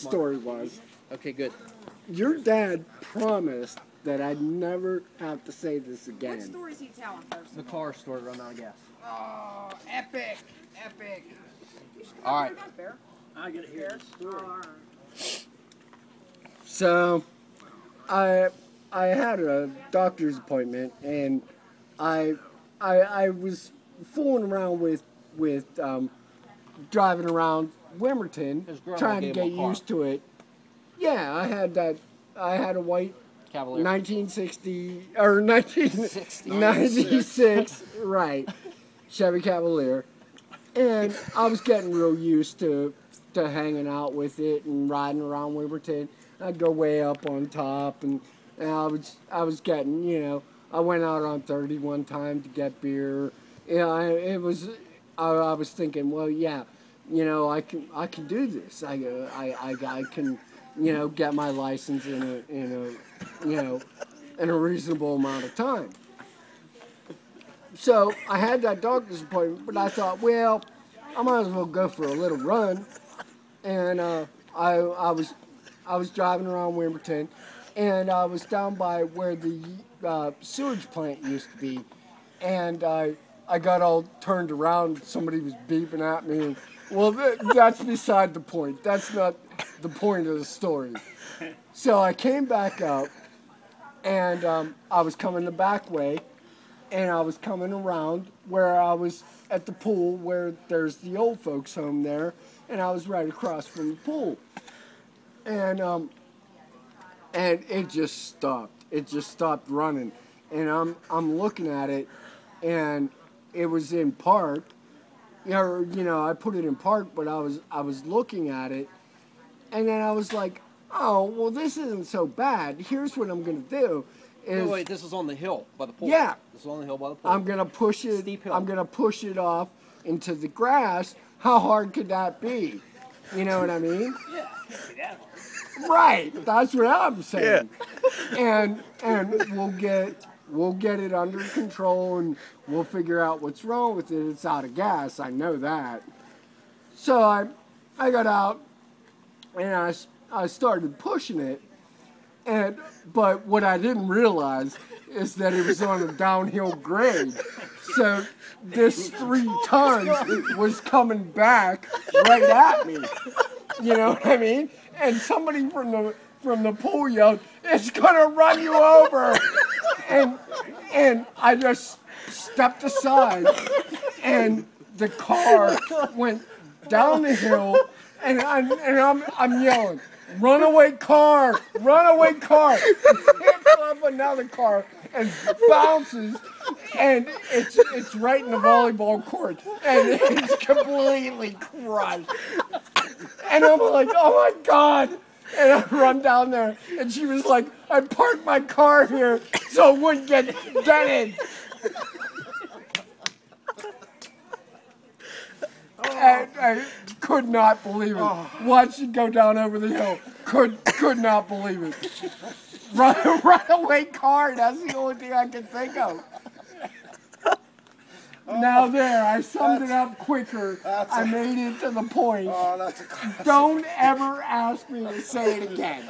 story was, Okay, good. your dad promised that I'd never have to say this again. What story's he telling first? The car story run out of gas. Oh, epic, epic. All right. I gotta hear the story. So, I had a doctor's appointment, and I was fooling around with driving around Wimerton, His grandma trying to gave him get a car. used to it. Yeah, I had a white Cavalier. 1960 or 1996, right, Chevy Cavalier, and I was getting real used to hanging out with it and riding around Wimerton. I'd go way up on top, and I was getting, you know, I went out on 30 one time to get beer. I was thinking, well, yeah, you know, I can do this. I can, you know, get my license in a reasonable amount of time. So I had that doctor's appointment, but I thought, well, I might as well go for a little run. And I was driving around Wimerton, and I was down by where the sewage plant used to be, and I got all turned around. Somebody was beeping at me. And, well, that's beside the point. That's not the point of the story. So I came back up, and I was coming the back way, and I was coming around where I was at the pool where there's the old folks home there, and I was right across from the pool. And it just stopped. It just stopped running. And I'm looking at it, and it was in park. You know, I put it in park, but I was looking at it, and then I was like, oh, well, this isn't so bad. Here's what I'm gonna do. Is, Wait, this is on the hill by the pool. Yeah. This is on the hill by the pool. I'm gonna push it. Steep hill. I'm gonna push it off into the grass. How hard could that be? You know what I mean? Yeah. Right. That's what I'm saying. Yeah. And we'll get it under control, and we'll figure out what's wrong with it. It's out of gas. I know that. So I got out, and I started pushing it. But what I didn't realize is that it was on a downhill grade. So this 3 tons was coming back right at me. You know what I mean? And somebody from the pool yelled, "It's gonna run you over!" And I just stepped aside, and the car went down the hill, and I'm yelling, "Runaway car! Runaway car!" Hits off another car and bounces, and it's right in the volleyball court, and it's completely crushed. And I'm like, oh my God! And I run down there, and she was like, I parked my car here so it wouldn't get dented. And I could not believe it. Watched it go down over the hill. Could not believe it. Runaway car, that's the only thing I can think of. Now there, I summed it up quicker. I made it to the point. Oh, that's a classic. Don't ever ask me to say it again.